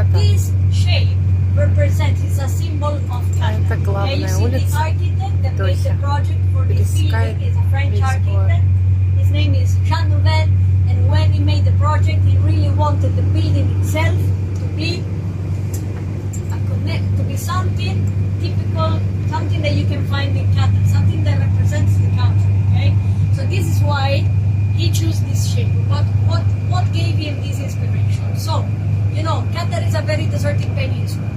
This shape represents, it's a symbol of Kataru. Это главная the улица architect that made the Дохе. project for this building is a French весь город. architect. His name is Jean Nouvel, and when he made the project, he really wanted the building itself to be something typical, something that you can find in Qatar, something that represents the country. Okay, so this is why he chose this shape. What gave him this inspiration? So, you know, Qatar is a very desertic peninsula.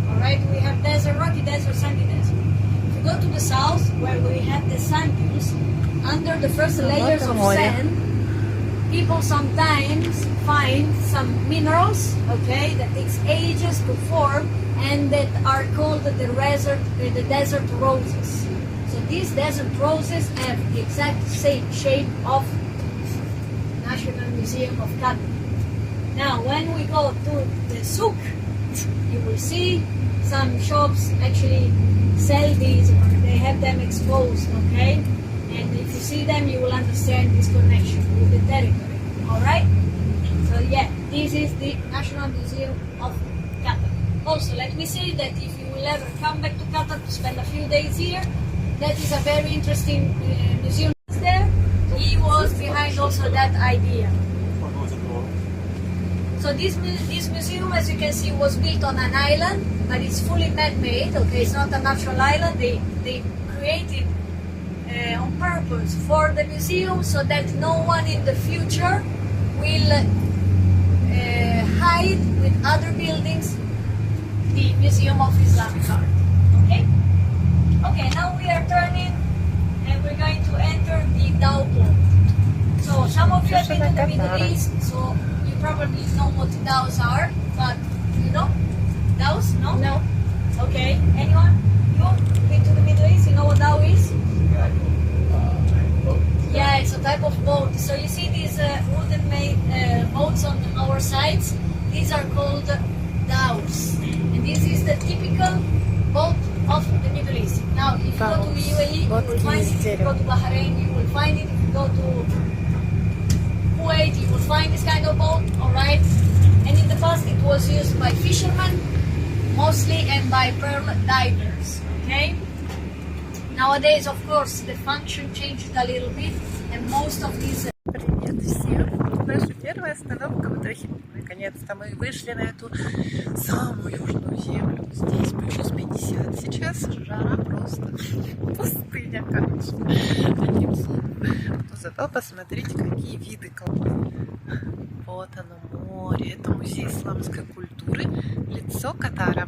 All right, we have desert, rocky desert, sandy desert. If you go to the south, where we have the sand dunes, under the first layers of sand, people sometimes find some minerals, okay, that takes ages to form, and that are called the desert roses. So these desert roses have the exact same shape of National Museum of Qatar. Now, when we go to the souk, you will see some shops actually sell these, or they have them exposed, okay? And if you see them, you will understand this connection with the territory, all right? So yeah, this is the National Museum of Qatar. Also, let me say that if you will ever come back to Qatar to spend a few days here, that is a very interesting museum there. He was behind also that idea. So this museum, as you can see, was built on an island, but it's fully man-made. Okay, it's not a natural island. They created on purpose for the museum so that no one in the future will hide with other buildings the Museum of Islamic Art. Okay? Okay, now we are turning and we're going to enter the Dhow port. So some of you have been to the Middle East, so you probably know what dhows are, but you know? Dhows? No? No. Okay. Anyone? You been to the Middle East? You know what dhow is? Yeah, it's a type of boat. So you see these wooden made boats on our sides? These are called dhows. And this is the typical boat of the Middle East. Now, if you go to UAE, you will find it. If you go to Bahrain, you will find it. If you go to Kuwait, you will find this kind of boat, alright? And in the past, it was used by fishermen, mostly, and by pearl divers, okay? Nowadays, of course, the function changed a little bit, and most of these... Привет всем! Наша первая остановка в Дохе. Наконец-то мы вышли на эту самую южную землю. Здесь плюс 50 сейчас. Жара просто. Пустыня, короче. Одним словом. Но зато посмотрите, какие виды. Вот оно, море. Это музей исламской культуры. Лицо Катара.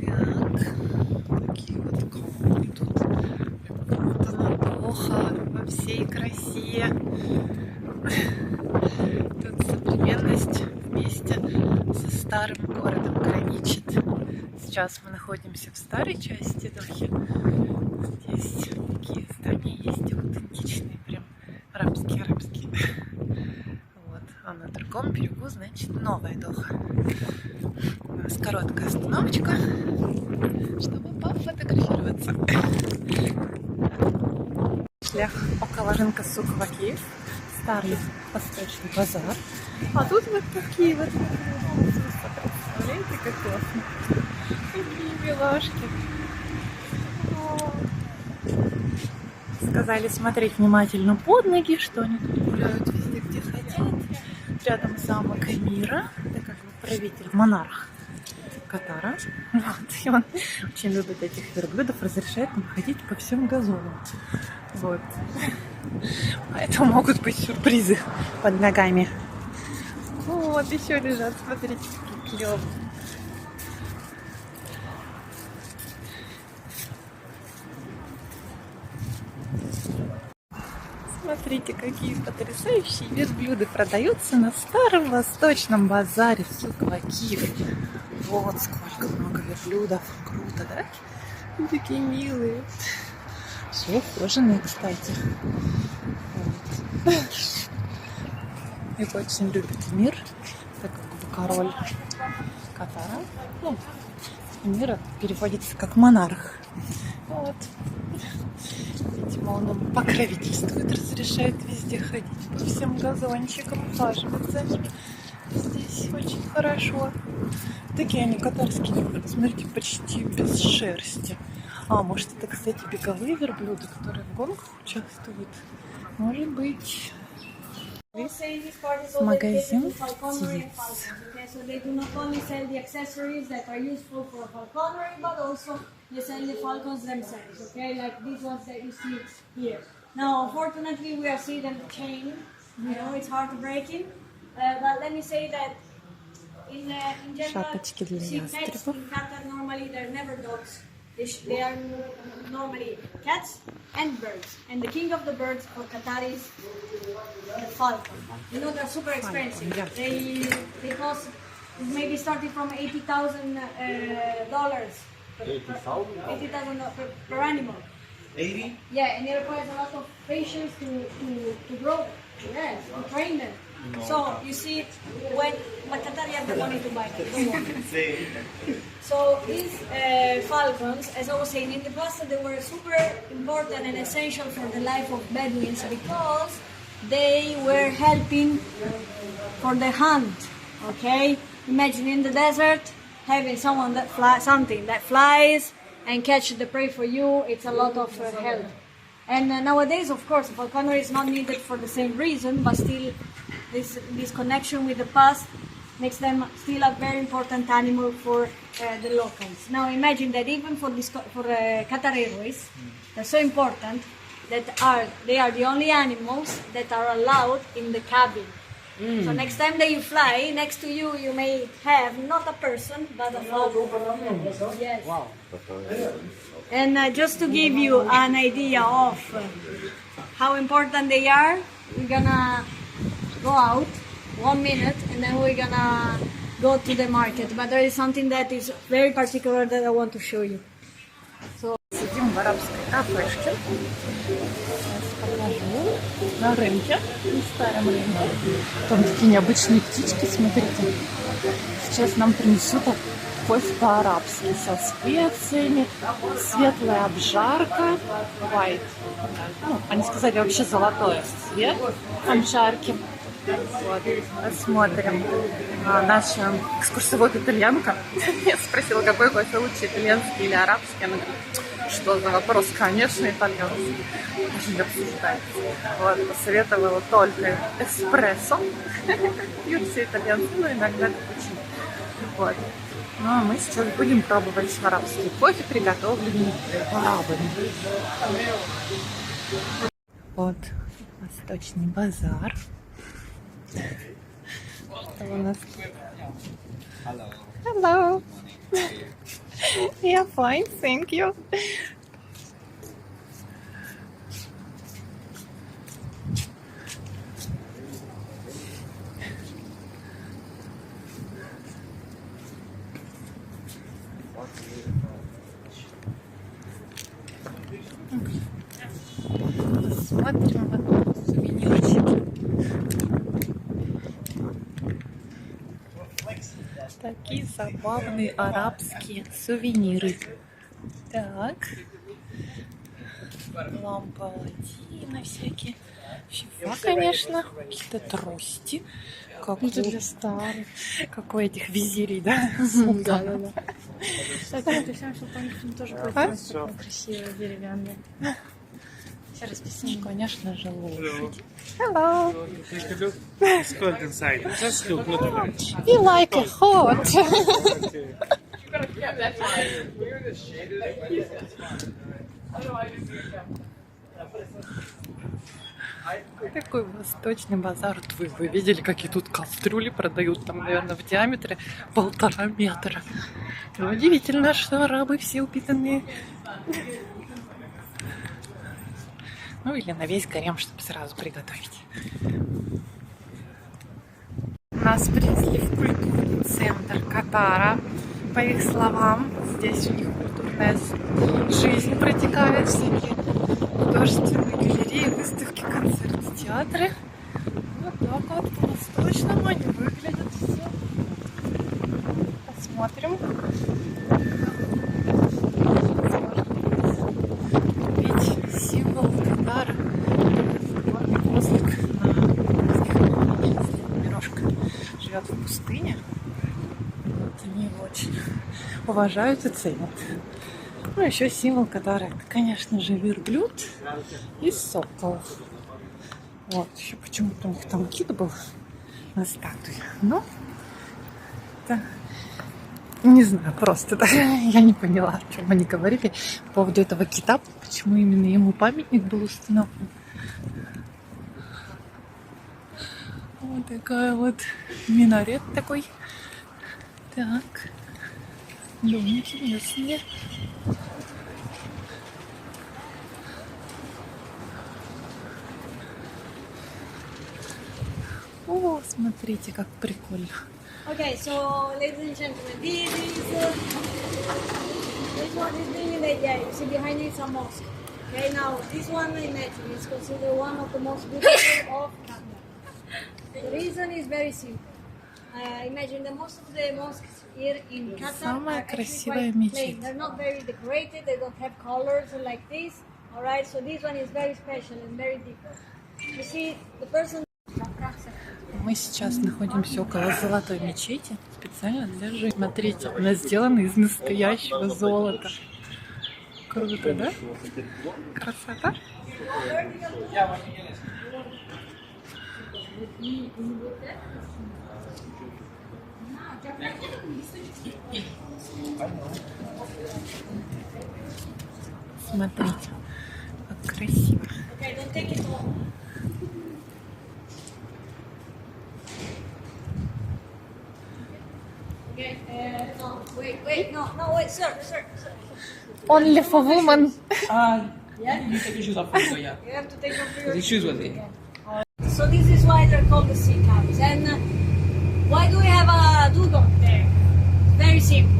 Так. Такие вот камни тут. Вот она, Доха во всей красе. Тут современность вместе со старым городом граничит. Сейчас мы находимся в старой части Дохи. Здесь такие здания есть аутентичные, прям арабские. Вот. А на другом берегу, значит, новая Доха. У нас короткая остановочка, чтобы пофотографироваться. Шли около рынка Сук-Вакиев. Старый восточный базар. А тут вот такие вот представляете, как классно. Какие милашки. Сказали смотреть внимательно под ноги, что они тут гуляют везде, где хотят. Рядом замок Эмира, это как бы правитель, монарх Катара. Вот. И он очень любит этих верблюдов, разрешает им ходить по всем газонам. Вот. Поэтому могут быть сюрпризы под ногами. Вот еще лежат, смотрите, какие клевые. Смотрите, какие потрясающие верблюды продаются на старом восточном базаре в Сук-Вакиев. Вот сколько много верблюдов. Круто, да? Такие милые. Все кожаные, кстати. Вот. Их очень любит Эмир. Это как бы король Катара. Ну, Эмир переводится как монарх. Вот. Видимо, он им покровительствует, разрешает везде ходить по всем газончикам, ухаживать за ними. Здесь очень хорошо. Такие они катарские верблюды. Смотрите, почти без шерсти. А, может это, кстати, беговые верблюды, которые в гонках участвуют? Может быть. Магазин птиц. So they do not only sell the accessories that are useful for falconry, but also they sell the falcons themselves. Okay, like these ones that you see here. Now, unfortunately, we are seeing them chained. You know, it's hard to break in. But let me say that in general, Шапочки для see pets ястребов. in Qatar normally they're never dogs. They are normally cats and birds. And the king of the birds for Qatar is the falcon. You know they're super expensive. Falcon, They cost maybe starting from $80,000 $80,000 per animal. 80? Yeah, and it requires a lot of patience to grow them. Yes, to train them. So you see, but Qatar you have the money to buy them. So these falcons, as I was saying, in the past they were super important and essential for the life of Bedouins because they were helping for the hunt. Okay, imagine in the desert having something that flies and catch the prey for you. It's a lot of help. And nowadays, of course, falconry is not needed for the same reason, but still, this connection with the past makes them still a very important animal for the locals. Now, imagine that even for Qatar Airways, they're so important that they are the only animals that are allowed in the cabin. So next time that you fly, next to you, you may have not a person, but a falcon. Yes. Wow. And just to give you an idea of how important they are, we're gonna go out 1 minute and then we're gonna go to the market. But there is something that is very particular that I want to show you. So Сидим в арабской кафешке. Сейчас покажу. На рынке, на старом рынке. Там такие необычные птички, смотрите. Сейчас нам принесут кофе по-арабски со специями, светлая обжарка, white. Ну, они сказали вообще золотой цвет обжарки. Вот, посмотрим. Наша экскурсовод итальянка. Я спросила, какой кофе лучше, итальянский или арабский. Она говорит, что за вопрос? Конечно, итальянский. Даже не обсуждать. Вот, посоветовала только эспрессо. Пьют все итальянцы, но иногда капучино. Вот. Ну, а мы сейчас будем пробовать арабский кофе, приготовленный арабами. Вот, восточный базар. Что у нас? Hello. Hello. Yeah, fine, thank you. Посмотрим вот сувенирчики. Такие забавные арабские сувениры. Так. Лампа Аладдина всякие. Фифа, конечно. Какие-то трости. Как Это для старых. как у этих визирей, да? Да. Кстати, это все, что там тоже будет красивые, деревянные. Все расписаны. Конечно же, лошадь. Hello. Take a look. It's cold inside. Just look, look at it. You like a hot. Такой восточный базар. Вот вы видели, какие тут кастрюли продают? Там, наверное, в диаметре 1,5 метра. Удивительно, что арабы все упитанные. Ну или на весь гарем, чтобы сразу приготовить. Нас привезли в культурный центр Катара. По их словам, здесь у них культурная жизнь протекает, всякие художественные галереи, выставки, концерты, театры. Вот так вот по-восточному они выглядят все. Посмотрим. Ведь символ Катара — горный козлик на пирожка. живет в пустыне. Вот, они его очень уважают и ценят. Ну, еще символ Катара — это, конечно же, верблюд и сокол. Вот, еще почему-то у них там кит был на статуе. Но это, не знаю, просто так, я не поняла, о чем они говорили по поводу этого кита, почему именно ему памятник был установлен. Вот такая вот минарет такой. Так, дом интересный. О, смотрите, как прикольно. Okay, so ladies and gentlemen, this one is being in the area. You see behind it is a mosque. Okay, now this one imagine is considered one of the most beautiful of Qatar. The reason is very simple. Imagine that most of the mosques here in Qatar Самая are actually красивая quite мечеть. plain. They're not very decorated. They don't have colors like this. All right, so this one is very special and very different. You see, the person. Мы сейчас находимся около золотой мечети, специально для жизни. Смотрите, она сделана из настоящего золота. Круто, да? Красота. Смотрите, как красиво. Okay, don't take it all. Okay, no, wait, sir. Only for women. Yeah? You take your shoes off first, so yeah. You have to take off your The shoes was it? So this is why they're called the sea cows. And why do we have a dugong there? Very simple.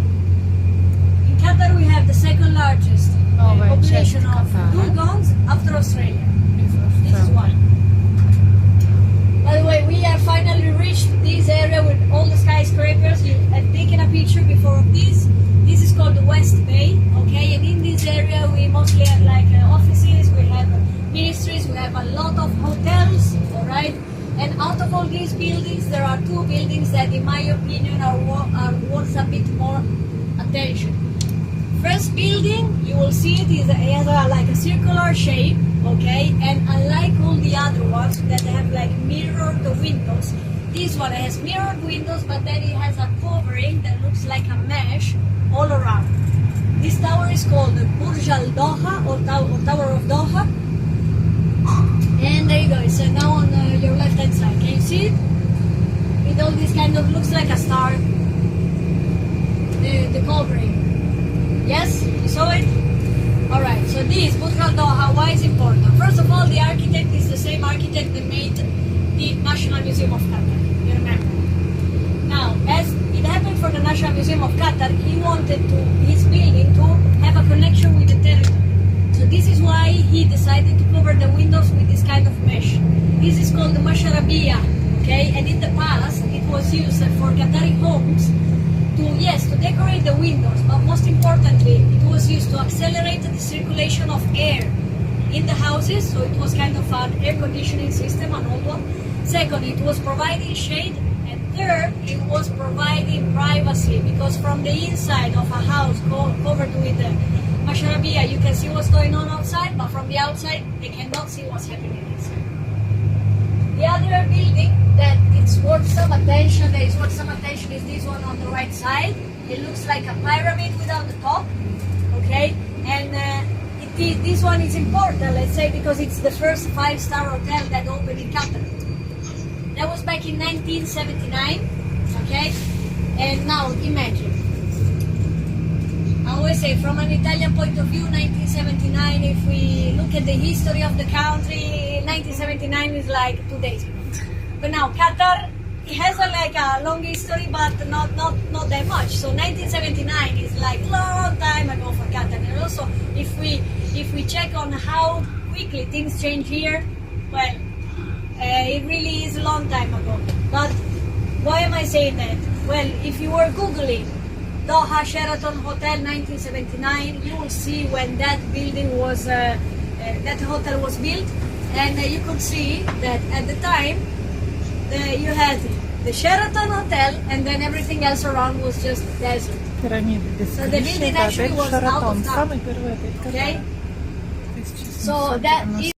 In Qatar we have the second largest population of dugongs after Australia. This is why. By the way, we have finally reached this area with all the skyscrapers. You have taken a picture before of this. This is called the West Bay, okay? And in this area we mostly have like offices, we have ministries, we have a lot of hotels, alright? And out of all these buildings, there are two buildings that in my opinion are worth a bit more attention. First building, you will see it has like a circular shape, okay? And unlike all the other ones that have like mirrored windows, this one has mirrored windows, but then it has a covering that looks like a mesh all around. This tower is called the Burj Al Doha or Tower of Doha. And there you go, it's now on your left hand side. Can you see it? With all this kind of looks like a star. The covering. Yes? You saw it? Alright, so this Burj Al Doha, why is important? First of all, the architect is the same architect that made the National Museum of Qatar. You remember? Now, as it happened for the National Museum of Qatar, he wanted his building to have a connection with the territory. So this is why he decided to cover the windows with this kind of mesh. This is called the Masharabiyah, okay? And in the past, it was used for Qatari homes to decorate the windows, but most importantly, it was used to accelerate the circulation of air in the houses, so it was kind of an air conditioning system, an old one. Second, it was providing shade, and third, it was providing privacy, because from the inside of a house covered with the Masharabiyah, you can see what's going on outside, but from the outside, they cannot see what's happening inside. The other building that it's worth some attention, is this one on the right side. It looks like a pyramid without the top, okay? And this one is important, let's say, because it's the first 5-star hotel that opened in Qatar. That was back in 1979, okay? And now imagine. I always say, from an Italian point of view, 1979, if we look at the history of the country, 1979 is like 2 days ago. But now Qatar, it has a long history, but not that much. So 1979 is like long time ago for Qatar. And also, if we check on how quickly things change here, well, it really is a long time ago. But why am I saying that? Well, if you were Googling Doha Sheraton Hotel 1979, you will see when that building was, that hotel was built, and you could see that at the time you had the Sheraton Hotel, and then everything else around was just desert. Пирамиды без So the крыши. building Это actually отель was out Шаратон. of town. Самый первый отель Okay? Катара. So that 1790.